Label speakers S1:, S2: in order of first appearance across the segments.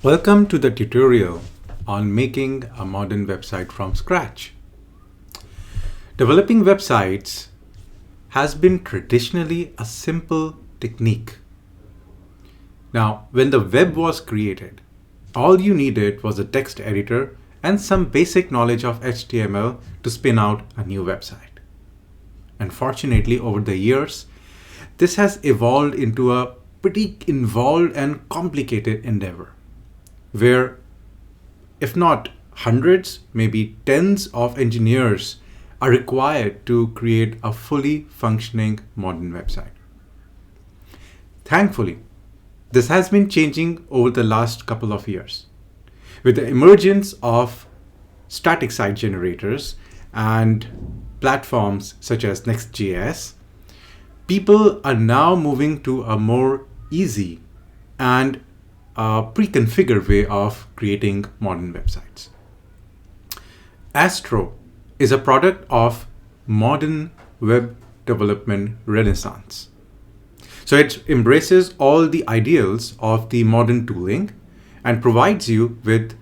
S1: Welcome to the tutorial on making a modern website from scratch. Developing websites has been traditionally a simple technique. Now, when the web was created, all you needed was a text editor and some basic knowledge of HTML to spin out a new website. Unfortunately, over the years, this has evolved into a pretty involved and complicated endeavor, where if not hundreds, maybe tens of engineers are required to create a fully functioning modern website. Thankfully, this has been changing over the last couple of years. With the emergence of static site generators and platforms such as Next.js, people are now moving to a more easy and pre-configured way of creating modern websites. Astro is a product of modern web development renaissance. So it embraces all the ideals of the modern tooling and provides you with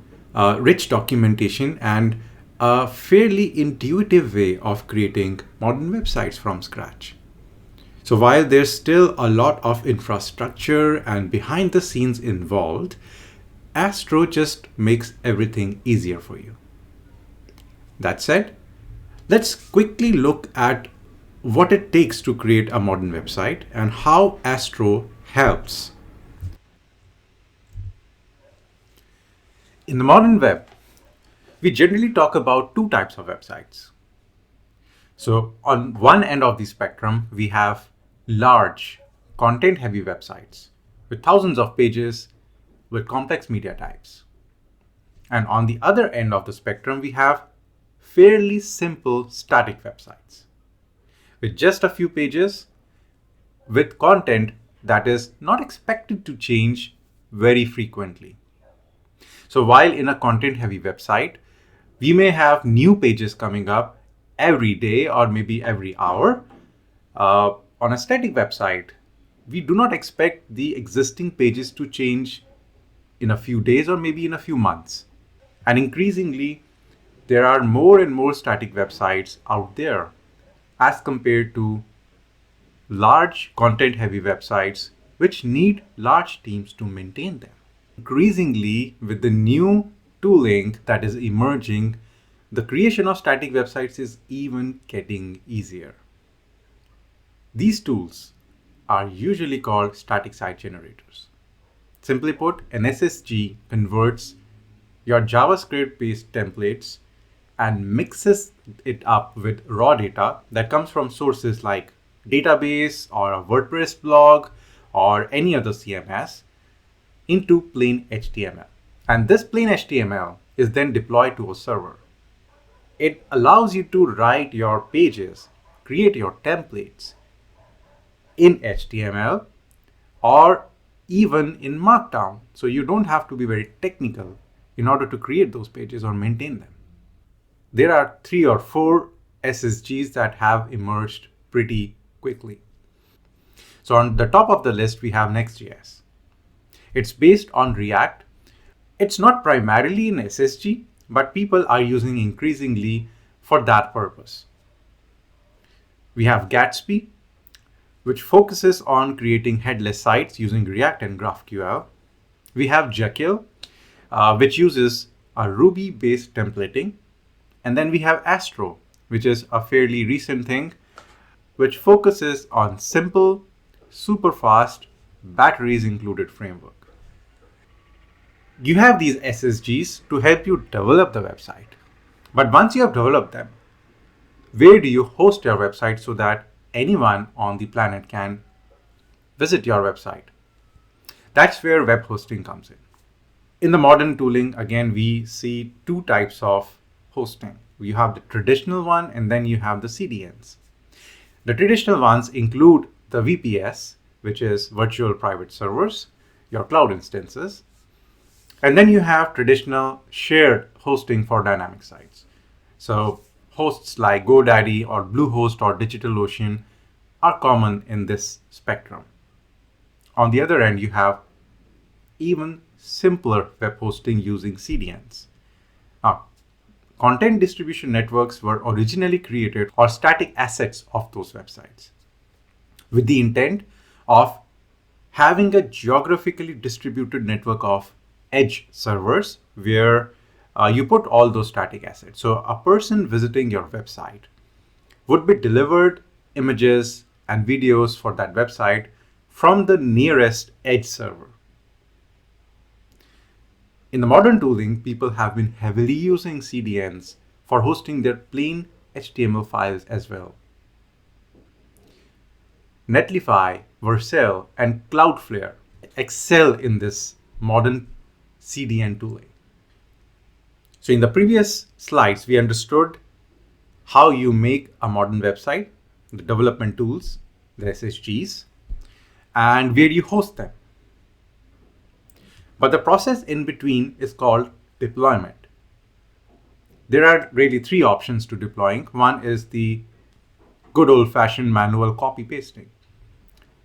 S1: rich documentation and a fairly intuitive way of creating modern websites from scratch. So while there's still a lot of infrastructure and behind the scenes involved, Astro just makes everything easier for you. That said, let's quickly look at what it takes to create a modern website and how Astro helps. In the modern web, we generally talk about two types of websites. So on one end of the spectrum, we have large, content-heavy websites with thousands of pages with complex media types. And on the other end of the spectrum, we have fairly simple static websites with just a few pages with content that is not expected to change very frequently. So while in a content-heavy website, we may have new pages coming up every day or maybe every hour. On a static website, we do not expect the existing pages to change in a few days or maybe in a few months. And increasingly, there are more and more static websites out there as compared to large content-heavy websites which need large teams to maintain them. Increasingly, with the new tooling that is emerging, the creation of static websites is even getting easier. These tools are usually called static site generators. Simply put, an SSG converts your JavaScript-based templates and mixes it up with raw data that comes from sources like database or a WordPress blog or any other CMS into plain HTML. And this plain HTML is then deployed to a server. It allows you to write your pages, create your templates in HTML or even in Markdown. So you don't have to be very technical in order to create those pages or maintain them. There are 3 or 4 SSGs that have emerged pretty quickly. So on the top of the list, we have Next.js. It's based on React. It's not primarily an SSG, but people are using increasingly for that purpose. We have Gatsby, which focuses on creating headless sites using React and GraphQL. We have Jekyll, which uses a Ruby-based templating. And then we have Astro, which is a fairly recent thing, which focuses on simple, super fast, batteries included framework. You have these SSGs to help you develop the website. But once you have developed them, where do you host your website so that anyone on the planet can visit your website? That's where web hosting comes in. In the modern tooling, again, we see two types of hosting. You have the traditional one and then you have the CDNs. The traditional ones include the VPS, which is virtual private servers, your cloud instances. And then you have traditional shared hosting for dynamic sites. So hosts like GoDaddy or Bluehost or DigitalOcean are common in this spectrum. On the other end, you have even simpler web hosting using CDNs. Now, content distribution networks were originally created for static assets of those websites with the intent of having a geographically distributed network of edge servers where you put all those static assets. So a person visiting your website would be delivered images and videos for that website from the nearest edge server. In the modern tooling, people have been heavily using CDNs for hosting their plain HTML files as well. Netlify, Vercel, and Cloudflare excel in this modern CDN tooling. So in the previous slides, we understood how you make a modern website, the development tools, the SSGs, and where you host them. But the process in between is called deployment. There are really three options to deploying. One is the good old-fashioned manual copy pasting.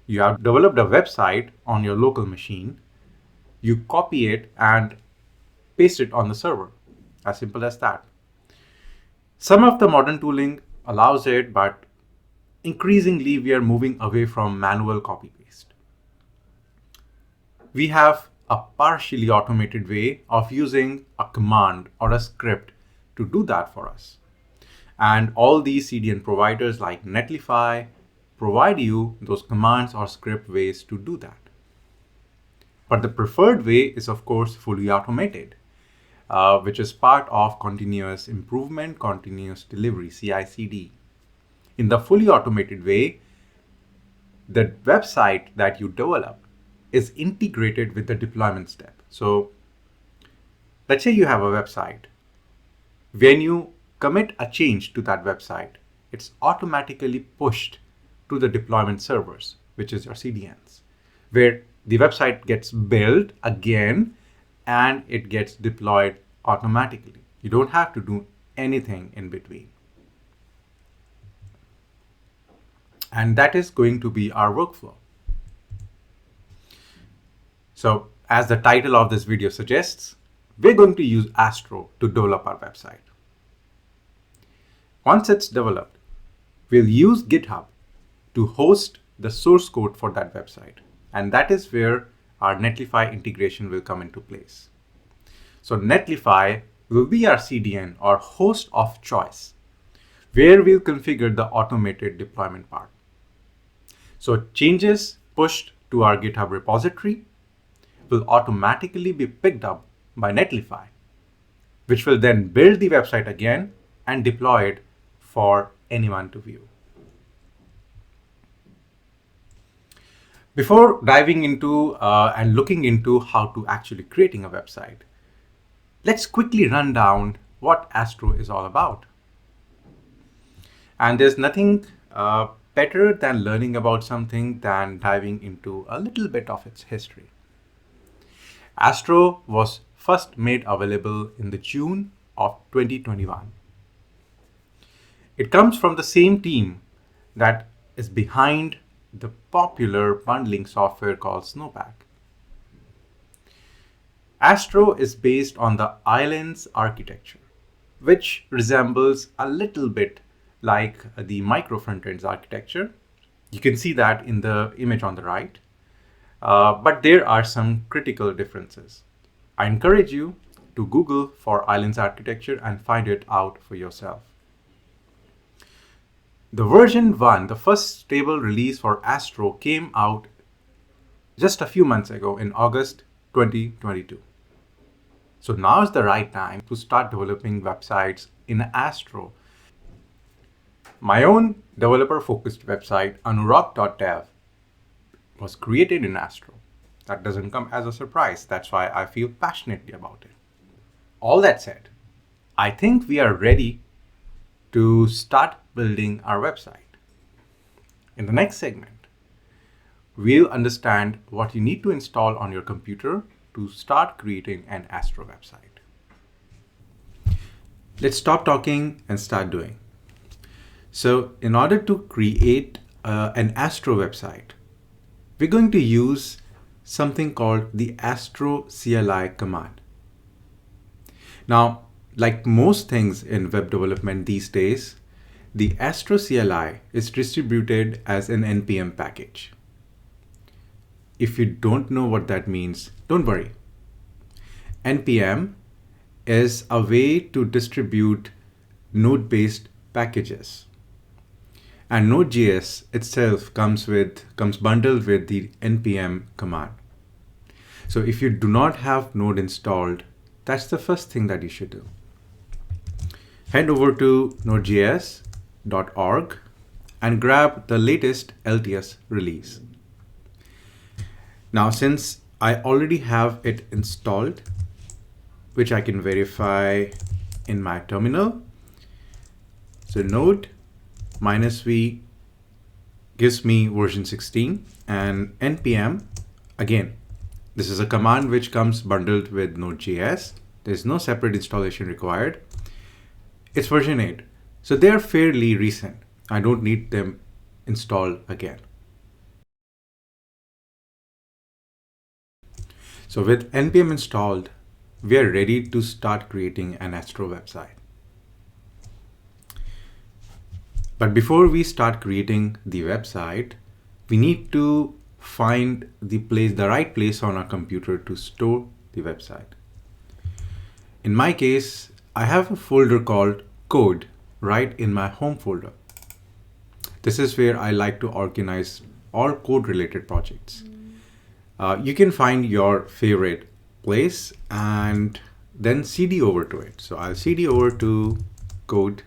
S1: You have developed a website on your local machine, you copy it and paste it on the server. As simple as that. Some of the modern tooling allows it, but increasingly we are moving away from manual copy paste. We have a partially automated way of using a command or a script to do that for us. And all these CDN providers like Netlify provide you those commands or script ways to do that. But the preferred way is, of course, fully automated, which is part of continuous improvement, continuous delivery, CI/CD. In the fully automated way, the website that you develop is integrated with the deployment step. So let's say you have a website. When you commit a change to that website, it's automatically pushed to the deployment servers, which is your CDNs, where the website gets built again and it gets deployed automatically. You don't have to do anything in between. And that is going to be our workflow. So as the title of this video suggests, we're going to use Astro to develop our website. Once it's developed, we'll use GitHub to host the source code for that website. And that is where our Netlify integration will come into place. So Netlify will be our CDN or host of choice, where we'll configure the automated deployment part. So changes pushed to our GitHub repository will automatically be picked up by Netlify, which will then build the website again and deploy it for anyone to view. Before diving into and looking into how to actually creating a website, let's quickly run down what Astro is all about. And there's nothing better than learning about something than diving into a little bit of its history. Astro was first made available in the June of 2021. It comes from the same team that is behind the popular bundling software called Snowpack. Astro is based on the islands architecture, which resembles a little bit like the micro frontends architecture. You can see that in the image on the right, but there are some critical differences. I encourage you to Google for islands architecture and find it out for yourself. The version 1, the first stable release for Astro, came out just a few months ago in August 2022. So now is the right time to start developing websites in Astro. My own developer-focused website, anurag.dev, was created in Astro. That doesn't come as a surprise. That's why I feel passionately about it. All that said, I think we are ready to start building our website. In the next segment, we'll understand what you need to install on your computer to start creating an Astro website. Let's stop talking and start doing. So in order to create an Astro website, we're going to use something called the Astro CLI command. Now, like most things in web development these days, the Astro CLI is distributed as an NPM package. If you don't know what that means, don't worry. NPM is a way to distribute node-based packages. And Node.js itself comes bundled with the npm command. So if you do not have Node installed, that's the first thing that you should do. Head over to nodejs.org and grab the latest LTS release. Now, since I already have it installed, which I can verify in my terminal, so node -v gives me version 16, and npm, again, this is a command which comes bundled with Node.js. There's no separate installation required. It's version 8. So they're fairly recent. I don't need them installed again. So with npm installed, we are ready to start creating an Astro website. But before we start creating the website, we need to find the right place on our computer to store the website. In my case, I have a folder called code right in my home folder. This is where I like to organize all code related projects. You can find your favorite place and then cd over to it. So I'll cd over to code,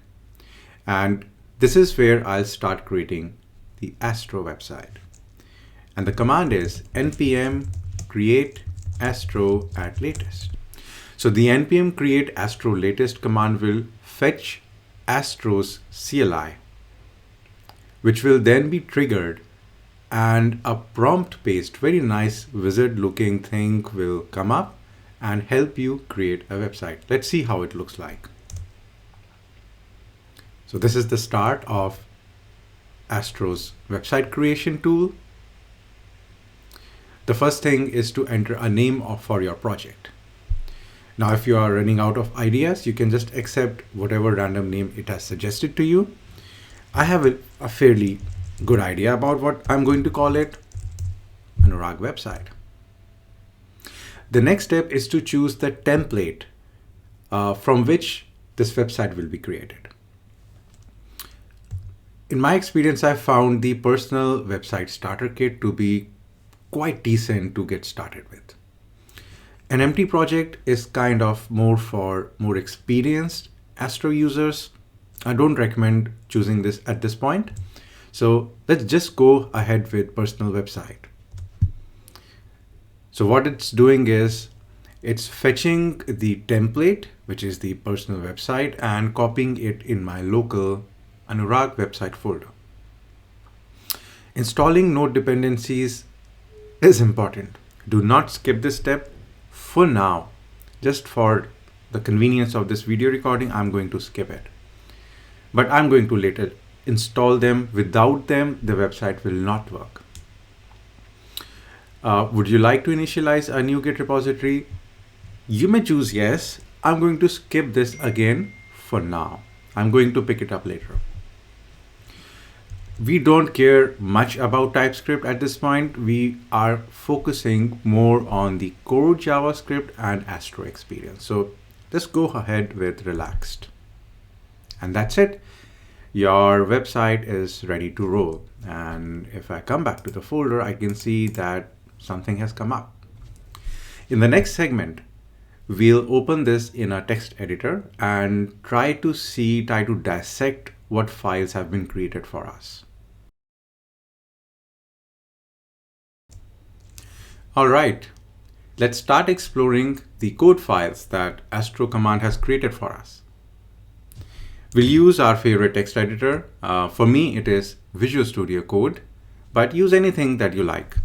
S1: and this is where I'll start creating the Astro website. And the command is npm create astro at latest. So the npm create astro latest command will fetch Astro's CLI, which will then be triggered, and a prompt-based, very nice wizard-looking thing will come up and help you create a website. Let's see how it looks like. So this is the start of Astro's website creation tool. The first thing is to enter a name for your project. Now, if you are running out of ideas, you can just accept whatever random name it has suggested to you. I have a fairly good idea about what I'm going to call it: Anurag website. The next step is to choose the template from which this website will be created. In my experience, I found the personal website starter kit to be quite decent to get started with. An empty project is kind of more for more experienced Astro users. I don't recommend choosing this at this point. So let's just go ahead with personal website. So what it's doing is it's fetching the template, which is the personal website, and copying it in my local Anurag website folder. Installing node dependencies is important. Do not skip this step. For now, just for the convenience of this video recording, I'm going to skip it. But I'm going to later install them. Without them, the website will not work. Would you like to initialize a new Git repository? You may choose yes. I'm going to skip this again for now. I'm going to pick it up later. We don't care much about TypeScript at this point. We are focusing more on the core JavaScript and Astro experience. So let's go ahead with relaxed. And that's it. Your website is ready to roll. And if I come back to the folder, I can see that something has come up. In the next segment, we'll open this in a text editor and try to dissect what files have been created for us. All right, let's start exploring the code files that Astro command has created for us. We'll use our favorite text editor. For me, it is Visual Studio Code, but use anything that you like.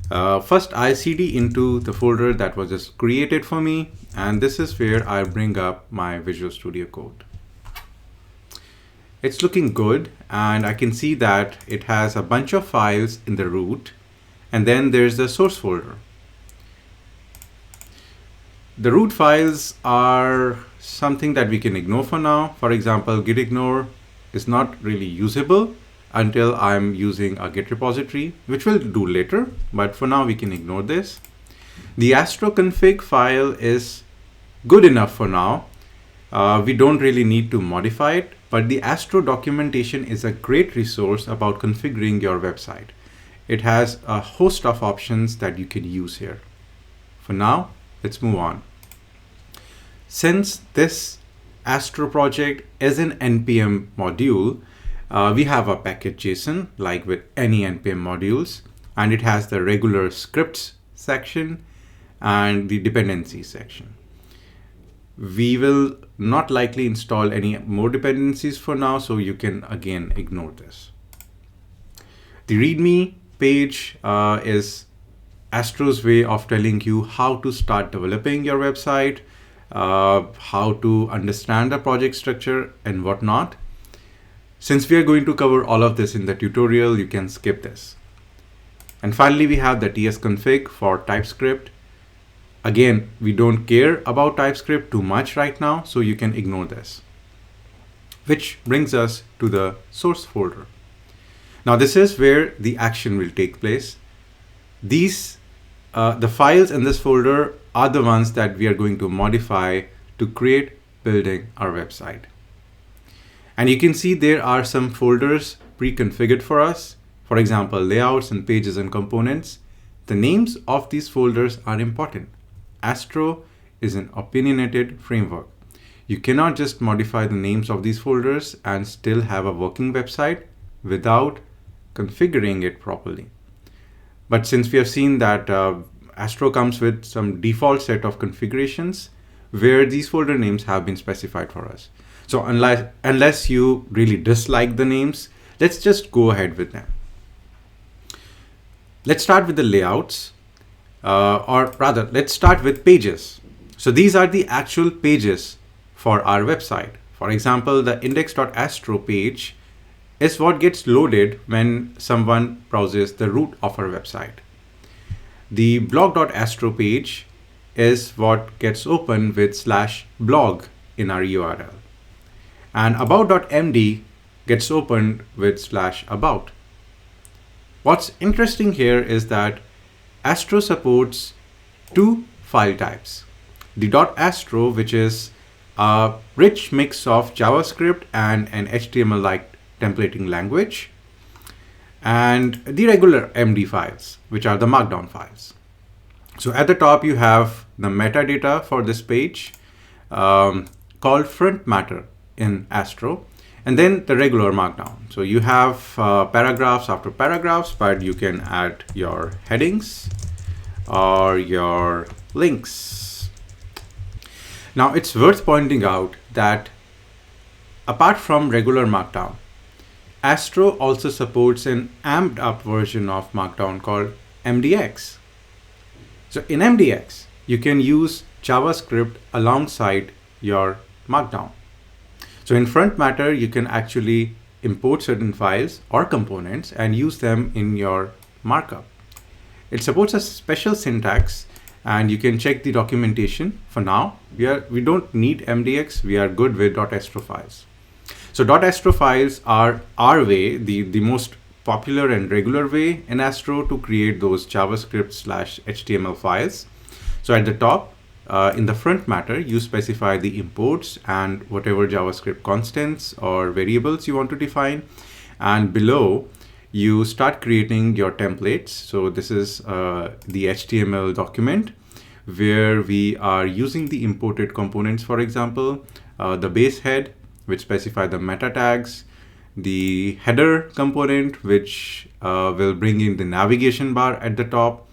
S1: First, I cd into the folder that was just created for me, and this is where I bring up my Visual Studio Code. It's looking good, and I can see that it has a bunch of files in the root, And then there's the source folder. The root files are something that we can ignore for now. For example, git ignore is not really usable until I'm using a Git repository, which we'll do later, but for now we can ignore this. The Astro config file is good enough for now. We don't really need to modify it, but the Astro documentation is a great resource about configuring your website. It has a host of options that you can use here. For now, let's move on. Since this Astro project is an NPM module, we have a package JSON like with any NPM modules, and it has the regular scripts section and the dependencies section. We will not likely install any more dependencies for now, so you can again ignore this. The README page is Astro's way of telling you how to start developing your website, how to understand the project structure and whatnot. Since we are going to cover all of this in the tutorial, you can skip this. And finally, we have the tsconfig for TypeScript. Again, we don't care about TypeScript too much right now, so you can ignore this. Which brings us to the source folder. Now this is where the action will take place. These, the files in this folder are the ones that we are going to modify to create building our website. And you can see there are some folders pre-configured for us. For example, layouts and pages and components. The names of these folders are important. Astro is an opinionated framework. You cannot just modify the names of these folders and still have a working website without configuring it properly. But since we have seen that Astro comes with some default set of configurations where these folder names have been specified for us. So unless you really dislike the names, let's just go ahead with them. Let's start with the layouts, or rather, let's start with pages. So these are the actual pages for our website. For example, the index.astro page is what gets loaded when someone browses the root of our website. The blog.astro page is what gets opened with /blog in our URL. And about.md gets opened with /about. What's interesting here is that Astro supports two file types. The .astro, which is a rich mix of JavaScript and an HTML-like templating language, and the regular MD files, which are the markdown files. So at the top, you have the metadata for this page called front matter in Astro, and then the regular markdown. So you have paragraphs after paragraphs, but you can add your headings or your links. Now it's worth pointing out that apart from regular markdown, Astro also supports an amped up version of markdown called MDX. So in MDX, you can use JavaScript alongside your markdown. So in front matter, you can actually import certain files or components and use them in your markup. It supports a special syntax, and you can check the documentation. For now, we don't need MDX. We are good with .astro files. So .astro files are our way, the most popular and regular way in Astro to create those JavaScript/HTML files. So at the top, in the front matter, you specify the imports and whatever JavaScript constants or variables you want to define. And below, you start creating your templates. So this is the HTML document where we are using the imported components, for example, the base head, which specify the meta tags, the header component, which will bring in the navigation bar at the top.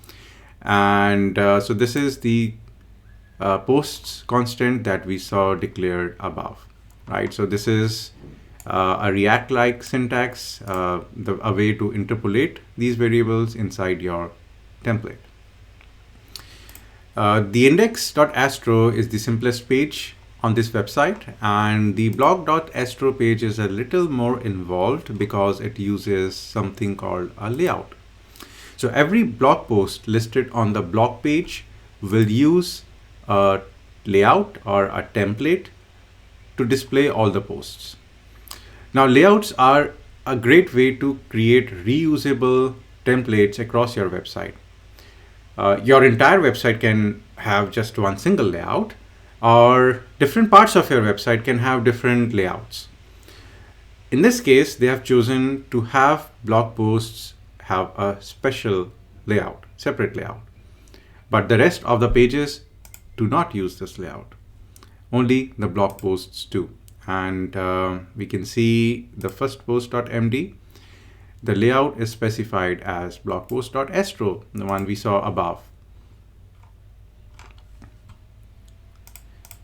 S1: And so this is the posts constant that we saw declared above, right? So this is a React-like syntax, a way to interpolate these variables inside your template. The index.astro is the simplest page on this website, and the blog.astro page is a little more involved because it uses something called a layout. So every blog post listed on the blog page will use a layout or a template to display all the posts. Now, layouts are a great way to create reusable templates across your website. Your entire website can have just one single layout, or different parts of your website can have different layouts. In this case, they have chosen to have blog posts have a special layout, separate layout. But the rest of the pages do not use this layout. Only the blog posts do. And we can see the first post.md. The layout is specified as blog post.astro, the one we saw above.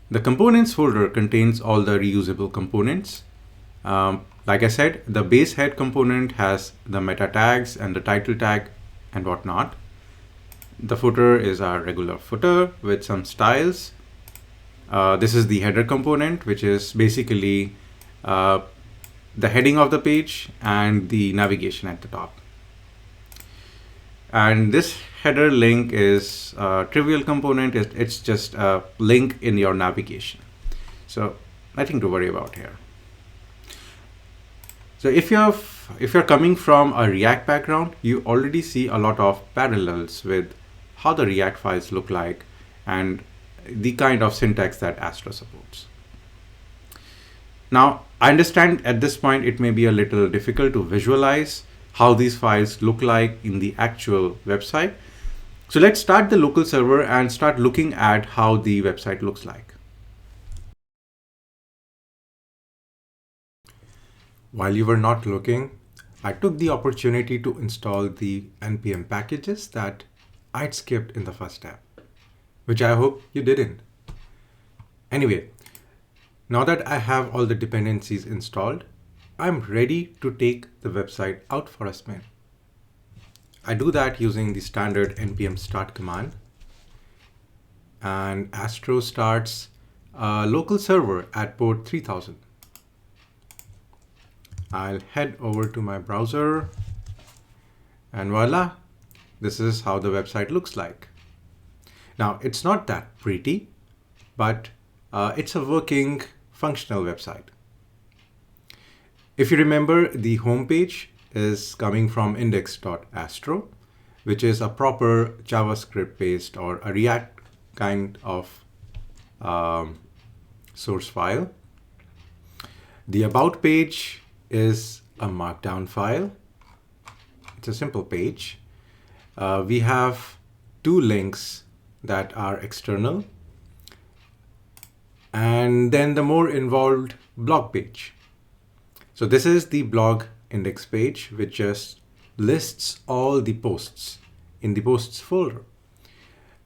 S1: The components folder contains all the reusable components. Like I said, the base head component has the meta tags and the title tag and whatnot. The footer is our regular footer with some styles. This is the header component, which is basically the heading of the page and the navigation at the top. And this header link is a trivial component. It's just a link in your navigation. So nothing to worry about here. So if you're coming from a React background, you already see a lot of parallels with how the React files look like and the kind of syntax that Astro supports. Now, I understand at this point it may be a little difficult to visualize how these files look like in the actual website. So let's start the local server and start looking at how the website looks like. While you were not looking, I took the opportunity to install the npm packages that I'd skipped in the first step, which I hope you didn't. Anyway, now that I have all the dependencies installed, I'm ready to take the website out for a spin. I do that using the standard npm start command. And Astro starts a local server at port 3000. I'll head over to my browser and voila, this is how the website looks like. Now, it's not that pretty, but it's a working, functional website. If you remember, the homepage is coming from index.astro, which is a proper JavaScript-based or a React kind of source file. The about page is a markdown file. It's a simple page. We have two links that are external, and then the more involved blog page. So this is the blog index page, which just lists all the posts in the posts folder.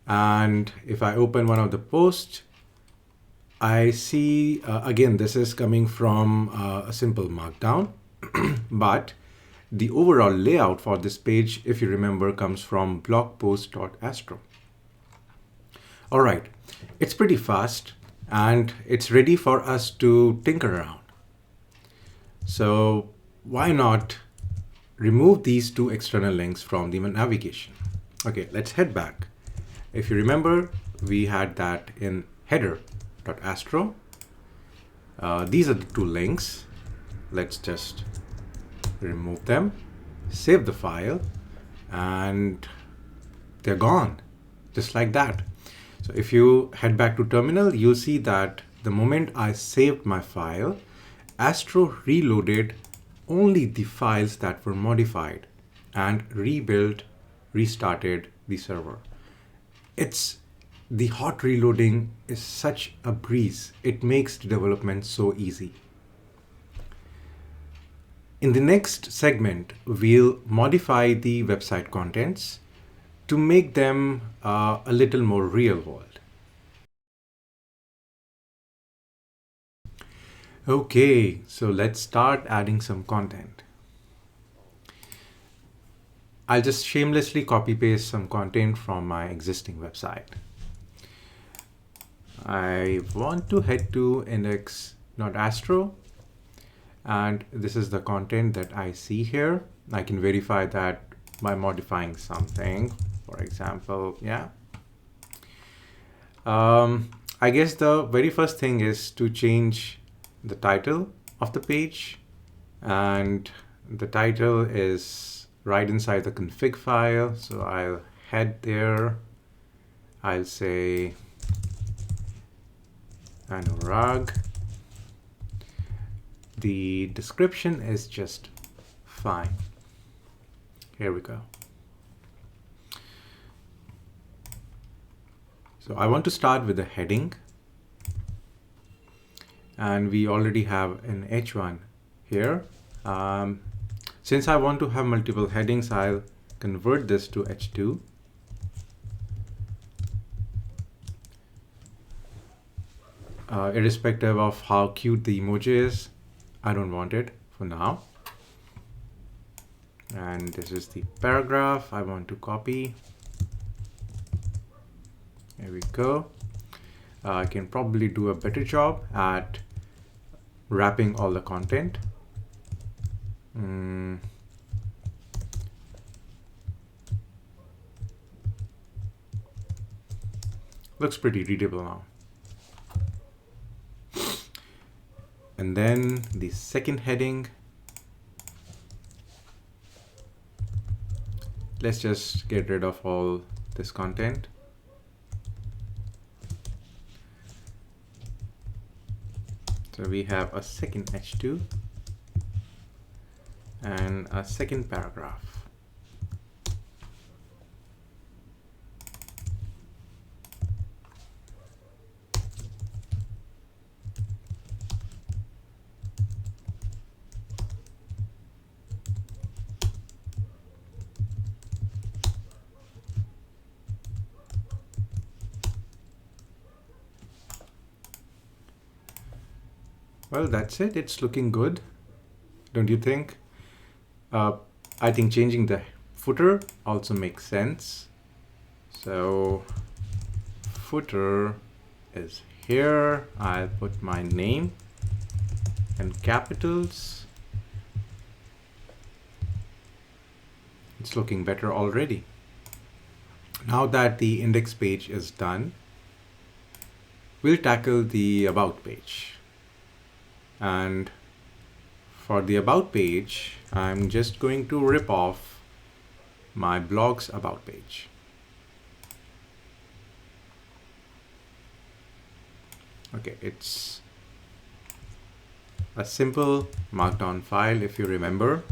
S1: And if I open one of the posts, I see, again, this is coming from a simple markdown, but the overall layout for this page, if you remember, comes from blogpost.astro. All right, it's pretty fast and it's ready for us to tinker around. So why not remove these two external links from the navigation? Okay, let's head back. If you remember, we had that in header.astro. These are the two links. Let's just remove them, save the file, and they're gone, just like that. So if you head back to terminal, you'll see that the moment I saved my file, Astro reloaded only the files that were modified and restarted the server. The hot reloading is such a breeze. It makes the development so easy. In the next segment, we'll modify the website contents to make them a little more real world. Okay, so let's start adding some content. I'll just shamelessly copy paste some content from my existing website. I want to head to index.astro, and this is the content that I see here. I can verify that by modifying something. For example, yeah. I guess the very first thing is to change the title of the page, and the title is right inside the config file. So I'll head there. I'll say Anurag. The description is just fine. Here we go. So I want to start with the heading, and we already have an H1 here. Since I want to have multiple headings, I'll convert this to H2. Irrespective of how cute the emoji is, I don't want it for now. And this is the paragraph I want to copy. Here we go. I can probably do a better job at wrapping all the content. Looks pretty readable now. And then the second heading, let's just get rid of all this content. So we have a second H2 and a second paragraph. Well, that's it. It's looking good, don't you think? I think changing the footer also makes sense. So footer is here. I'll put my name and capitals. It's looking better already. Now that the index page is done, we'll tackle the about page. And for the about page, I'm just going to rip off my blog's about page. Okay, it's a simple markdown file, if you remember.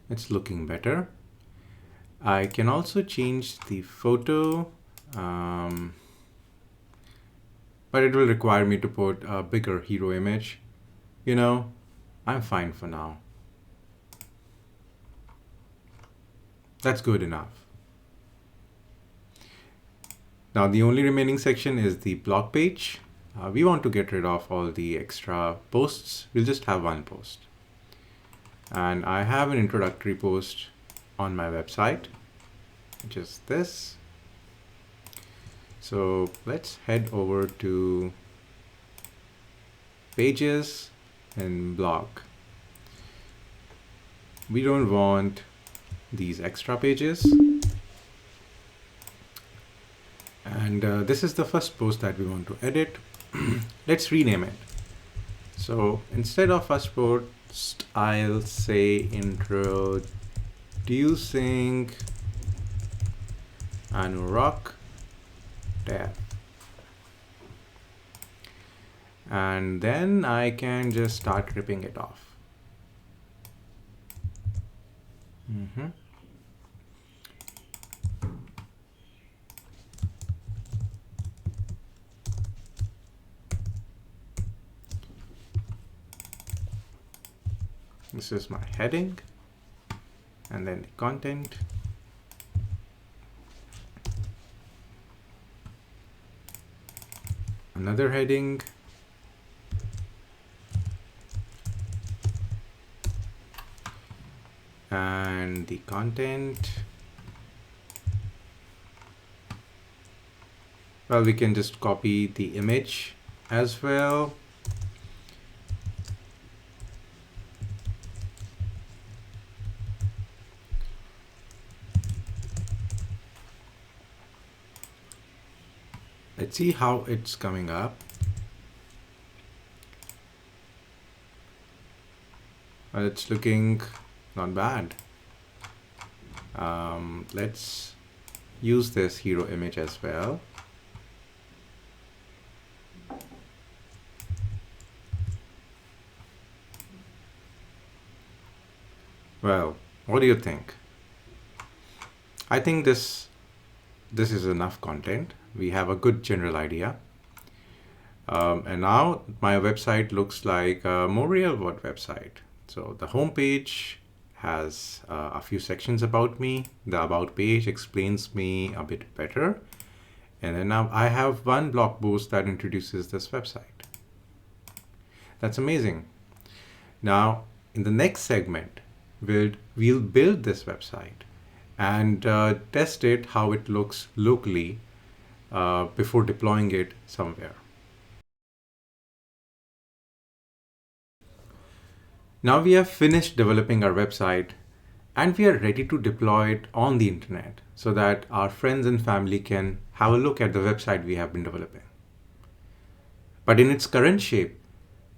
S1: It's looking better. I can also change the photo, but it will require me to put a bigger hero image. You know, I'm fine for now. That's good enough. Now the only remaining section is the blog page. We want to get rid of all the extra posts. We'll just have one post. And I have an introductory post on my website, which is this. So let's head over to pages and blog. We don't want these extra pages. And this is the first post that we want to edit. Let's rename it. So instead of first post, I'll say introducing Anurag dev. And then I can just start ripping it off. This is my heading, and then the content. Another heading. And the content. Well, we can just copy the image as well. Let's see how it's coming up. Well, it's looking not bad. Let's use this hero image as well. Well, what do you think? I think this is enough content. We have a good general idea. And now my website looks like a more real world website. So the home page has a few sections about me. The about page explains me a bit better. And then now I have one blog post that introduces this website. That's amazing. Now in the next segment, we'll build this website and test it how it looks locally before deploying it somewhere. Now we have finished developing our website and we are ready to deploy it on the internet so that our friends and family can have a look at the website we have been developing. But in its current shape,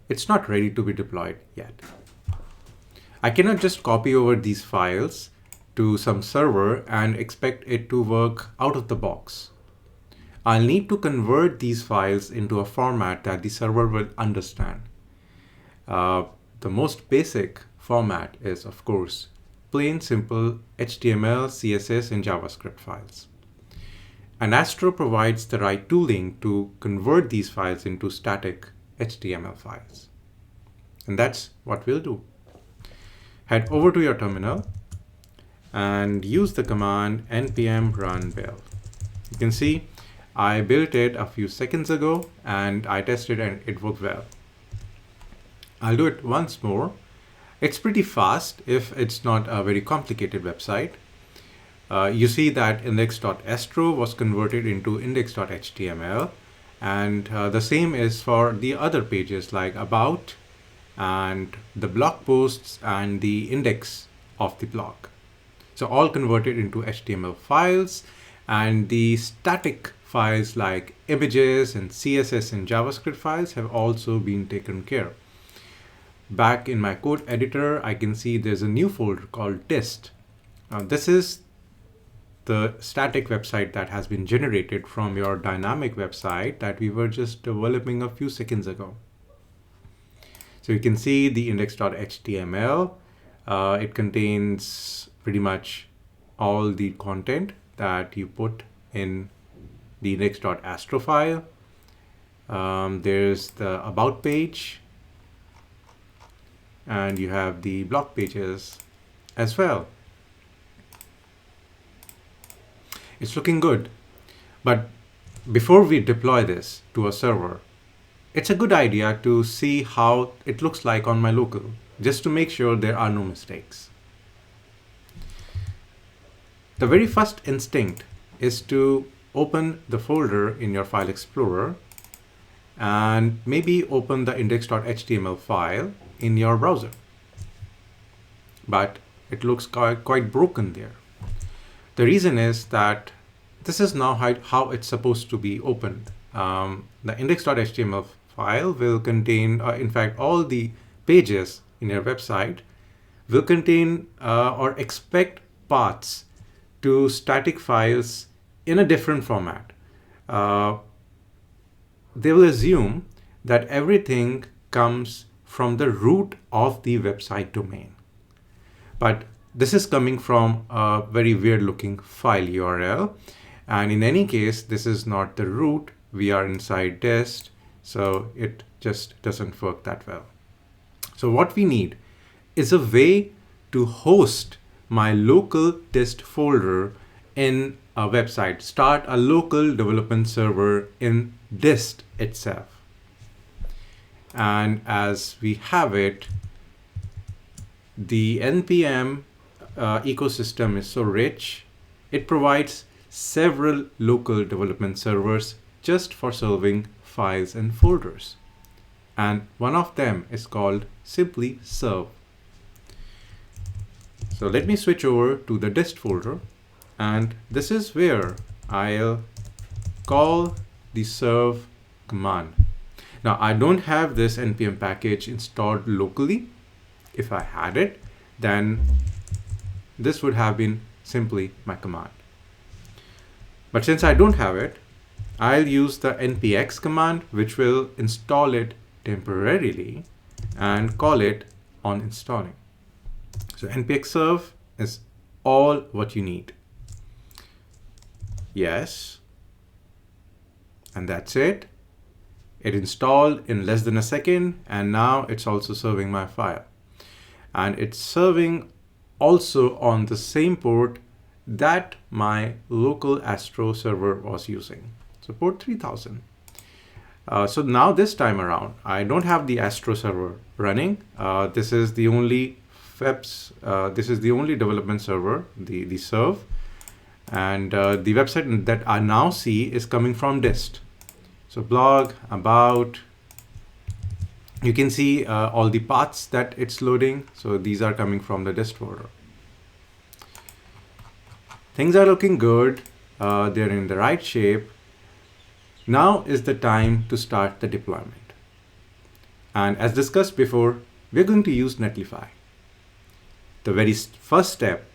S1: it's not ready to be deployed yet. I cannot just copy over these files to some server and expect it to work out of the box. I'll need to convert these files into a format that the server will understand. The most basic format is, of course, plain simple HTML, CSS, and JavaScript files. And Astro provides the right tooling to convert these files into static HTML files. And that's what we'll do. Head over to your terminal and use the command npm run build. You can see I built it a few seconds ago and I tested and it worked well. I'll do it once more. It's pretty fast if it's not a very complicated website. You see that index.astro was converted into index.html, and the same is for the other pages like about and the blog posts and the index of the blog. So all converted into HTML files, and the static files like images and CSS and JavaScript files have also been taken care of. Back in my code editor, I can see there's a new folder called dist. This is the static website that has been generated from your dynamic website that we were just developing a few seconds ago. So you can see the index.html. It contains pretty much all the content that you put in the index.astro file. There's the about page, and you have the blog pages as well. It's looking good, but before we deploy this to a server, it's a good idea to see how it looks like on my local, just to make sure there are no mistakes. The very first instinct is to open the folder in your file explorer and maybe open the index.html file in your browser. But it looks quite broken there. The reason is that this is now how it's supposed to be opened. The index.html file will contain, in fact, all the pages in your website will contain or expect paths to static files in a different format. They will assume that everything comes from the root of the website domain. But this is coming from a very weird looking file URL. And in any case, this is not the root. We are inside dist, so it just doesn't work that well. So what we need is a way to host my local dist folder in a website, start a local development server in dist itself. And as we have it, the NPM ecosystem is so rich, it provides several local development servers just for serving files and folders. And one of them is called simply serve. So let me switch over to the dist folder, and this is where I'll call the serve command. Now I don't have this npm package installed locally. If I had it, then this would have been simply my command. But since I don't have it, I'll use the npx command, which will install it temporarily and call it on installing. So npx serve is all what you need. Yes. And that's it. It installed in less than a second, and now it's also serving my file. And it's serving also on the same port that my local Astro server was using. So port 3000. So now this time around, I don't have the Astro server running. This is the only this is the only development server, the serve. And the website that I now see is coming from dist. So blog, about, you can see all the paths that it's loading. So these are coming from the dist folder. Things are looking good. They're in the right shape. Now is the time to start the deployment. And as discussed before, we're going to use Netlify. The very first step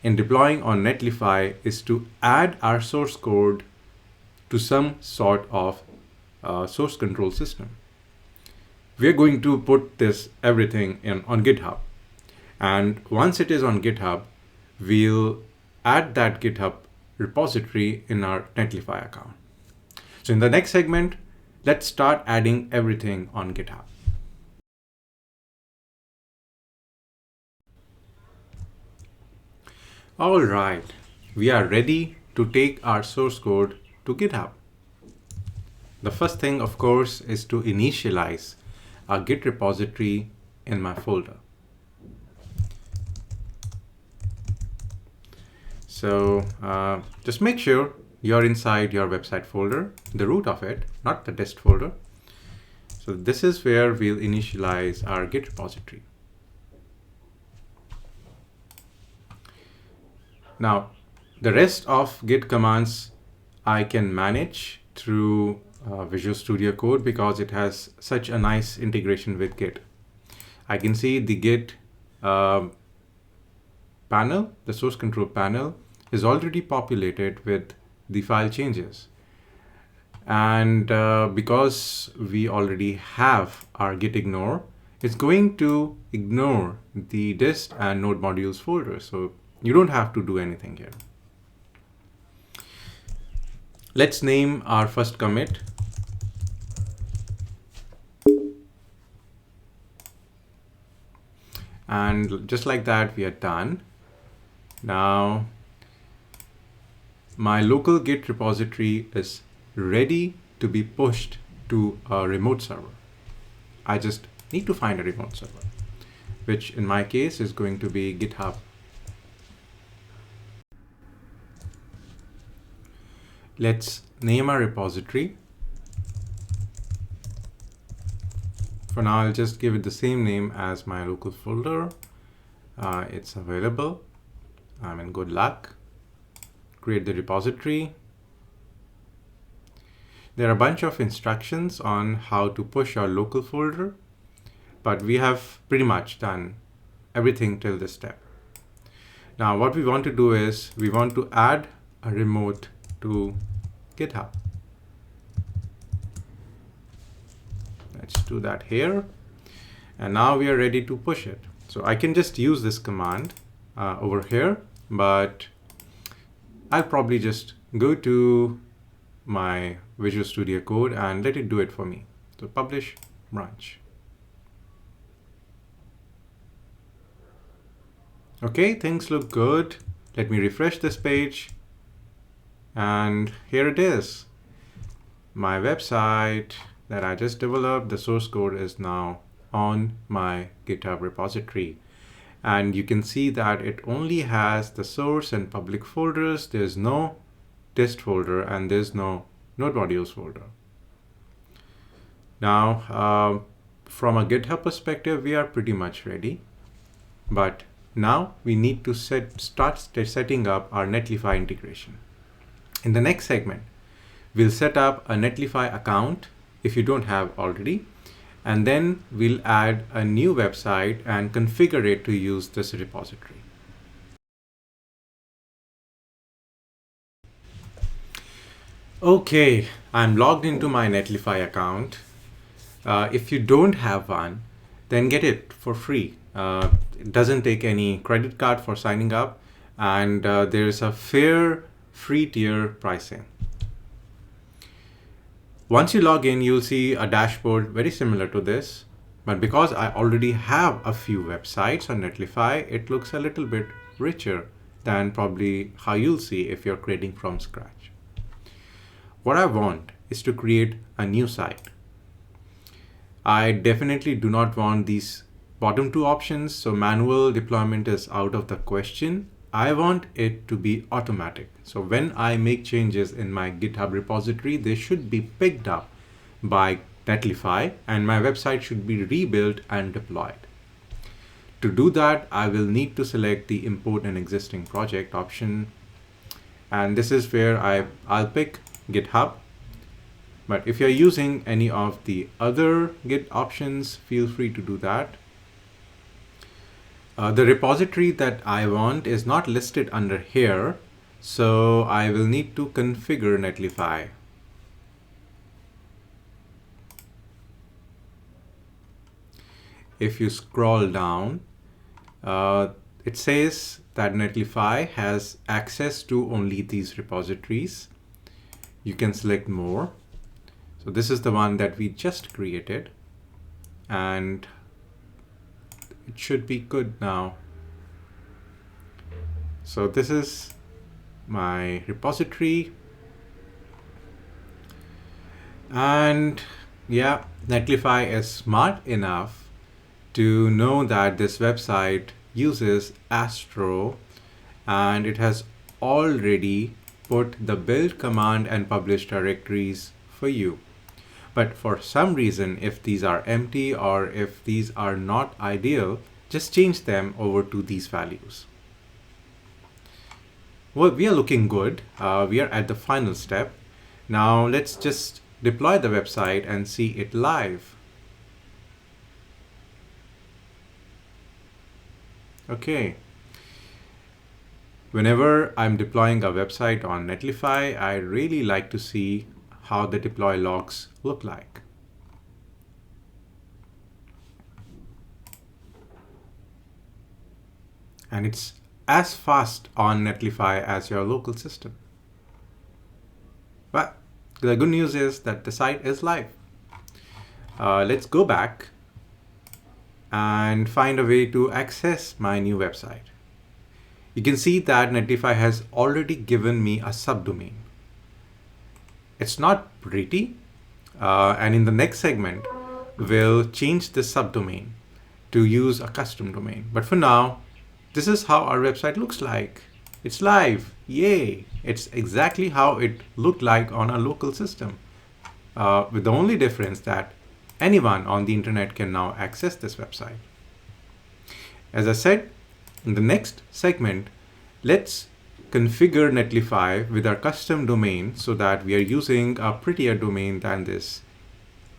S1: in deploying on Netlify is to add our source code to some sort of source control system. We're going to put this everything on GitHub. And once it is on GitHub, we'll add that GitHub repository in our Netlify account. So in the next segment, let's start adding everything on GitHub. All right, we are ready to take our source code to GitHub. The first thing, of course, is to initialize our Git repository in my folder. So just make sure you're inside your website folder, the root of it, not the dist folder. So this is where we'll initialize our Git repository. Now, the rest of Git commands I can manage through Visual Studio Code because it has such a nice integration with Git. I can see the Git panel, the source control panel, is already populated with the file changes. And because we already have our git ignore, it's going to ignore the dist and node modules folder. So you don't have to do anything here. Let's name our first commit. And just like that, we are done. Now, my local Git repository is ready to be pushed to a remote server. I just need to find a remote server, which in my case is going to be GitHub. Let's name our repository. For now, I'll just give it the same name as my local folder. It's available. I'm in good luck. Create the repository. There are a bunch of instructions on how to push our local folder, but we have pretty much done everything till this step. Now, what we want to do is we want to add a remote to GitHub. Let's do that here. And now we are ready to push it. So I can just use this command over here, but I'll probably just go to my Visual Studio Code and let it do it for me. So publish branch. Okay, things look good. Let me refresh this page. And here it is. My website that I just developed, the source code is now on my GitHub repository. And you can see that it only has the source and public folders. There's no dist folder and there's no node modules folder. Now, from a GitHub perspective, we are pretty much ready. But now we need to start setting up our Netlify integration. In the next segment, we'll set up a Netlify account if you don't have already, and then we'll add a new website and configure it to use this repository. Okay, I'm logged into my Netlify account. If you don't have one, then get it for free. It doesn't take any credit card for signing up, and there's a fair free tier pricing. Once you log in, you'll see a dashboard very similar to this, but because I already have a few websites on Netlify, it looks a little bit richer than probably how you'll see if you're creating from scratch. What I want is to create a new site. I definitely do not want these bottom two options, so manual deployment is out of the question. I want it to be automatic. So when I make changes in my GitHub repository, they should be picked up by Netlify and my website should be rebuilt and deployed. To do that, I will need to select the import an existing project option. And this is where I'll pick GitHub. But if you're using any of the other Git options, feel free to do that. The repository that I want is not listed under here, so I will need to configure Netlify. If you scroll down, it says that Netlify has access to only these repositories. You can select more. So this is the one that we just created, and it should be good now. So this is my repository. And yeah, Netlify is smart enough to know that this website uses Astro, and it has already put the build command and publish directories for you. But for some reason, if these are empty or if these are not ideal, just change them over to these values. Well, we are looking good. We are at the final step. Now let's just deploy the website and see it live. Okay. Whenever I'm deploying a website on Netlify, I really like to see how the deploy logs look like. And it's as fast on Netlify as your local system. But the good news is that the site is live. Let's go back and find a way to access my new website. You can see that Netlify has already given me a subdomain. It's not pretty, and in the next segment, we'll change the subdomain to use a custom domain. But for now, this is how our website looks like. It's live, yay! It's exactly how it looked like on a local system, with the only difference that anyone on the internet can now access this website. As I said, in the next segment, let's configure Netlify with our custom domain so that we are using a prettier domain than this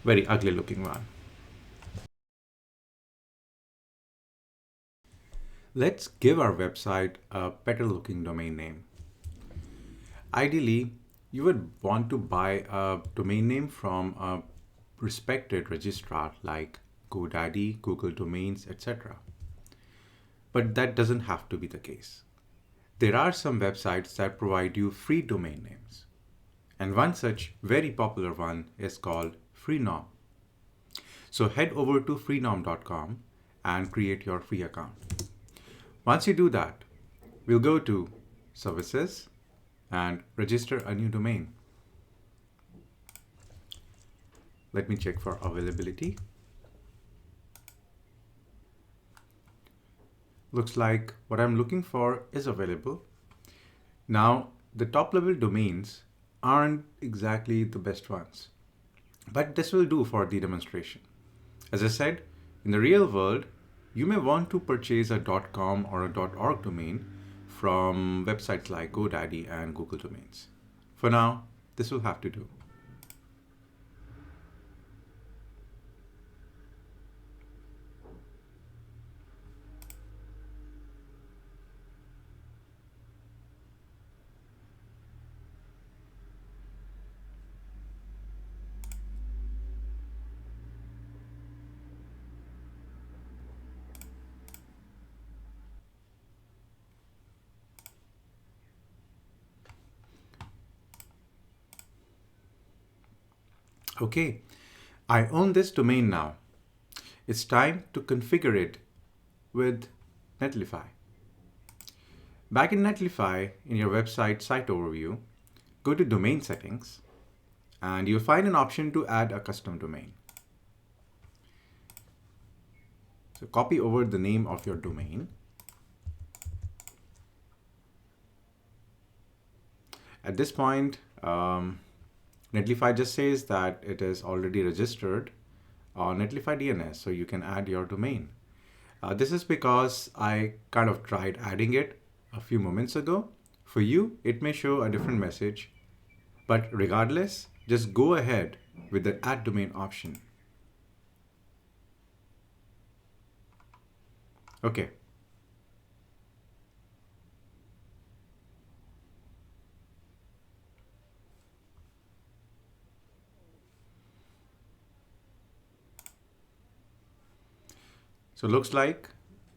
S1: very ugly looking one. Let's give our website a better looking domain name. Ideally, you would want to buy a domain name from a respected registrar like GoDaddy, Google Domains, etc. But that doesn't have to be the case. There are some websites that provide you free domain names. And one such very popular one is called Freenom. So head over to freenom.com and create your free account. Once you do that, we'll go to Services and register a new domain. Let me check for availability. Looks like what I'm looking for is available. Now, the top level domains aren't exactly the best ones. But this will do for the demonstration. As I said, in the real world, you may want to purchase a .com or a .org domain from websites like GoDaddy and Google Domains. For now, this will have to do. Okay, I own this domain now. It's time to configure it with Netlify. Back in Netlify, in your website site overview, go to domain settings and you'll find an option to add a custom domain. So copy over the name of your domain. At this point, Netlify just says that it is already registered on Netlify DNS, so you can add your domain. This is because I kind of tried adding it a few moments ago. For you, it may show a different message, but regardless, just go ahead with the add domain option. Okay. So looks like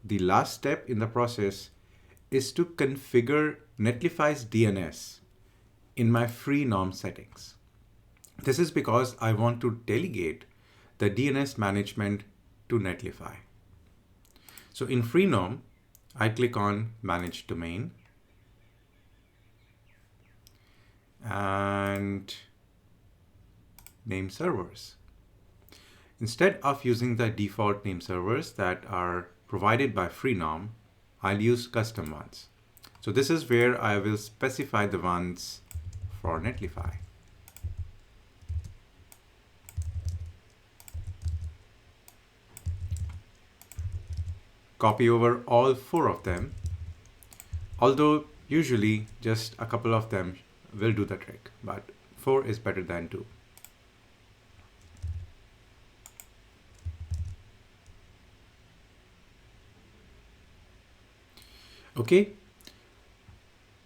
S1: the last step in the process is to configure Netlify's DNS in my free norm settings. This is because I want to delegate the DNS management to Netlify. So in free norm, I click on Manage Domain and Name Servers. Instead of using the default name servers that are provided by Freenom, I'll use custom ones. So this is where I will specify the ones for Netlify. Copy over all 4 of them, although usually just a couple of them will do the trick, but 4 is better than 2. Okay,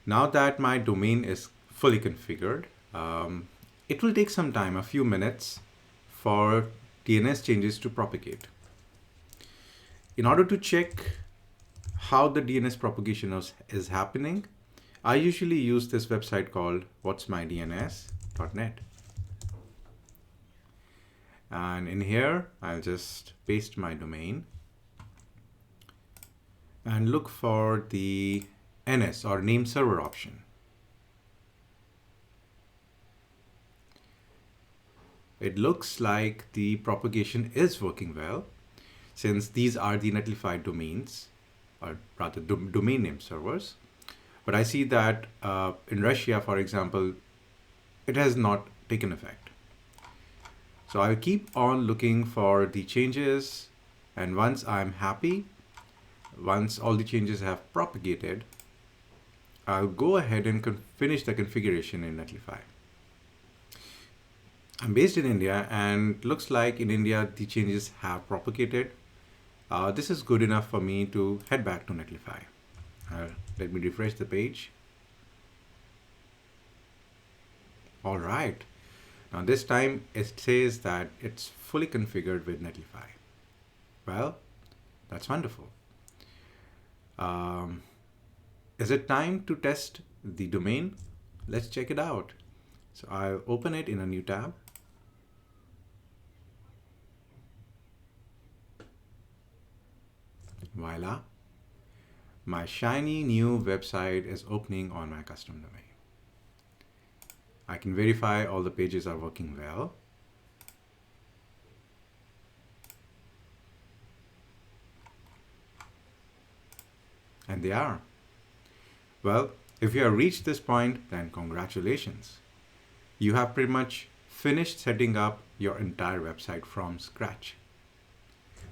S1: now that my domain is fully configured, it will take some time, a few minutes, for DNS changes to propagate. In order to check how the DNS propagation is happening, I usually use this website called whatsmydns.net. And in here, I'll just paste my domain and look for the NS or name server option. It looks like the propagation is working well, since these are the Netlify domains, or rather domain name servers. But I see that in Russia, for example, it has not taken effect. So I'll keep on looking for the changes, and once I'm happy, once all the changes have propagated, I'll go ahead and finish the configuration in Netlify. I'm based in India, and looks like in India the changes have propagated. This is good enough for me to head back to Netlify. Let me refresh the page. All right. Now this time it says that it's fully configured with Netlify. Well, that's wonderful. Is it time to test the domain? Let's check it out. So I'll open it in a new tab. Voila. My shiny new website is opening on my custom domain. I can verify all the pages are working well. And they are. Well, if you have reached this point, then congratulations. you have pretty much finished setting up your entire website from scratch.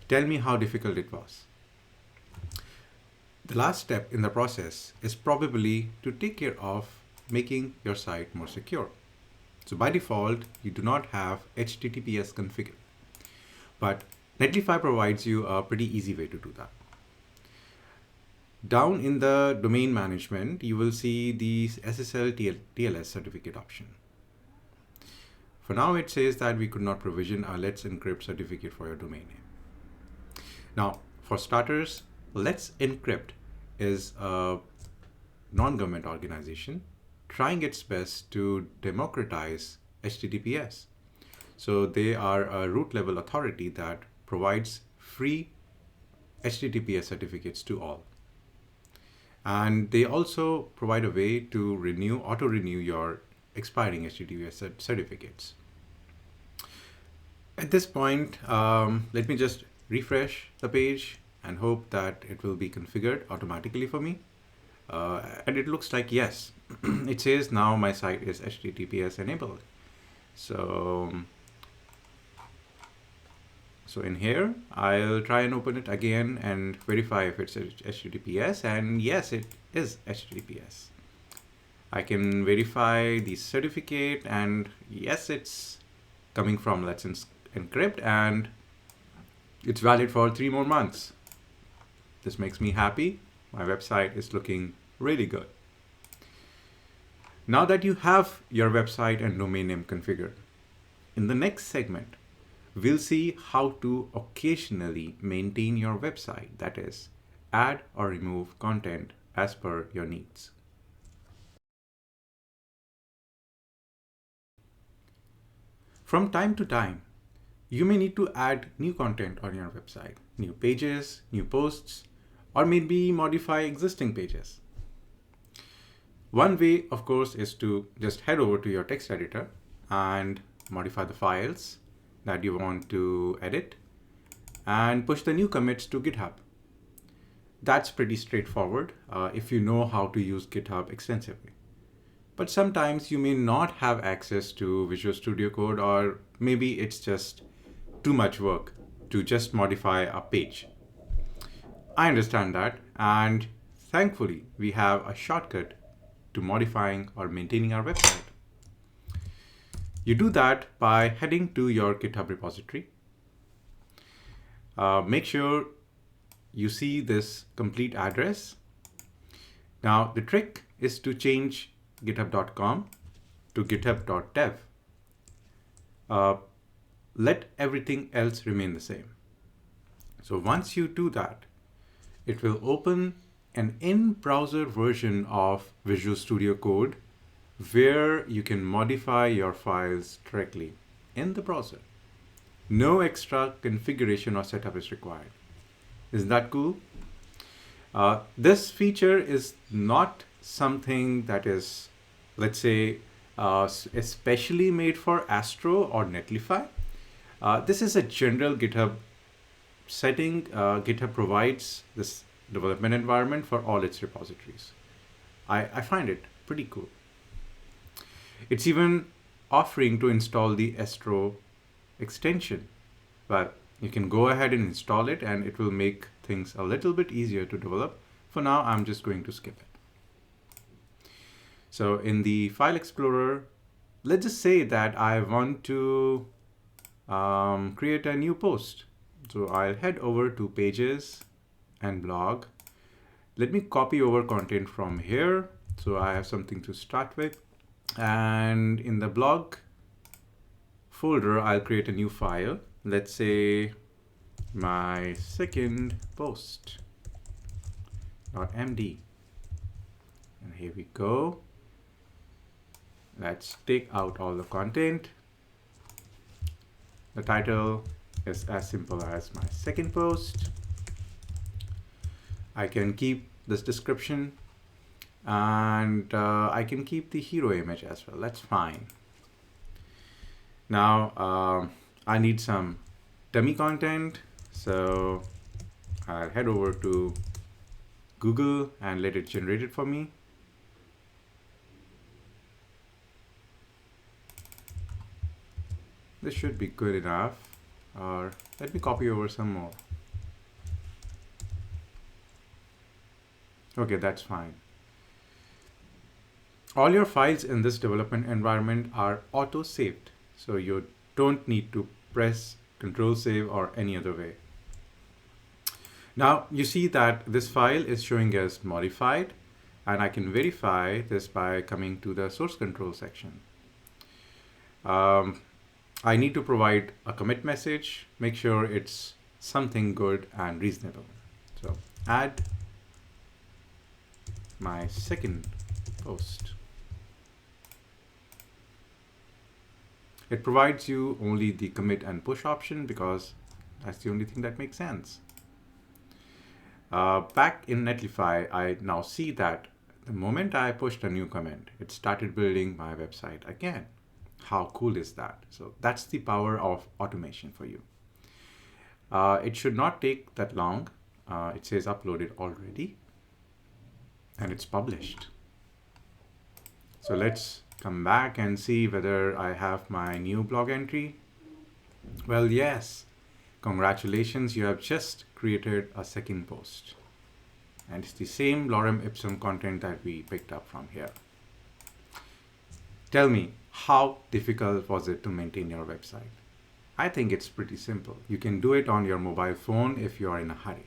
S1: Tell me how difficult it was. The last step in the process is probably to take care of making your site more secure. So by default, you do not have HTTPS configured, but Netlify provides you a pretty easy way to do that. Down in the domain management, you will see the SSL TLS certificate option. For now, it says that we could not provision a Let's Encrypt certificate for your domain name. Now, for starters, Let's Encrypt is a non-government organization trying its best to democratize HTTPS. So they are a root level authority that provides free HTTPS certificates to all. And they also provide a way to auto-renew your expiring HTTPS certificates. At this point, let me just refresh the page and hope that it will be configured automatically for me. And it looks like yes. It says now my site is HTTPS enabled. So in here, I'll try and open it again and verify if it's HTTPS, and yes, it is HTTPS. I can verify the certificate, and yes, it's coming from Let's Encrypt, and it's valid for 3 more months. This makes me happy. My website is looking really good. Now that you have your website and domain name configured, in the next segment, we'll see how to occasionally maintain your website, that is, add or remove content as per your needs. From time to time, you may need to add new content on your website, new pages, new posts, or maybe modify existing pages. One way, of course, is to just head over to your text editor and modify the files that you want to edit and push the new commits to GitHub. That's pretty straightforward if you know how to use GitHub extensively. But sometimes you may not have access to Visual Studio Code, or maybe it's just too much work to just modify a page. I understand that, and thankfully we have a shortcut to modifying or maintaining our website. You do that by heading to your GitHub repository. Make sure you see this complete address. Now, the trick is to change github.com to github.dev. Let everything else remain the same. So once you do that, it will open an in-browser version of Visual Studio Code where you can modify your files directly in the browser. No extra configuration or setup is required. Isn't that cool? This feature is not something that is, let's say, especially made for Astro or Netlify. This is a general GitHub setting. GitHub provides this development environment for all its repositories. I find it pretty cool. It's even offering to install the Astro extension, but you can go ahead and install it and it will make things a little bit easier to develop. For now, I'm just going to skip it. So in the File Explorer, let's just say that I want to create a new post. So I'll head over to Pages and Blog. Let me copy over content from here. So I have something to start with. And in the blog folder, I'll create a new file. Let's say my second post.md. And here we go. Let's take out all the content. The title is as simple as my second post. I can keep this description, and I can keep the hero image as well. That's fine. Now I need some dummy content, so I'll head over to Google and let it generate it for me. This should be good enough. Or let me copy over some more. Okay, that's fine. All your files in this development environment are auto-saved, so you don't need to press Control Save or any other way. Now you see that this file is showing as modified, and I can verify this by coming to the source control section. I need to provide a commit message, make sure it's something good and reasonable. So add my second post. It provides you only the commit and push option because that's the only thing that makes sense. Back in Netlify, I now see that the moment I pushed a new comment, it started building my website again. How cool is that? So that's the power of automation for you. It should not take that long. It says uploaded already, and it's published. So let's come back and see whether I have my new blog entry. Well, yes. Congratulations, you have just created a second post. And it's the same lorem ipsum content that we picked up from here. Tell me, how difficult was it to maintain your website? I think it's pretty simple. You can do it on your mobile phone if you are in a hurry.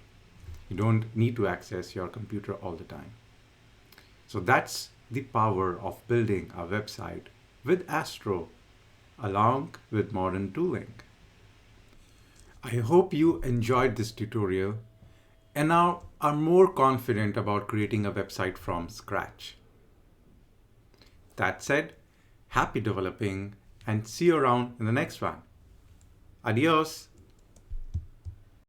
S1: You don't need to access your computer all the time. So that's the power of building a website with Astro along with modern tooling. I hope you enjoyed this tutorial and now are more confident about creating a website from scratch. That said, happy developing and see you around in the next one. Adios.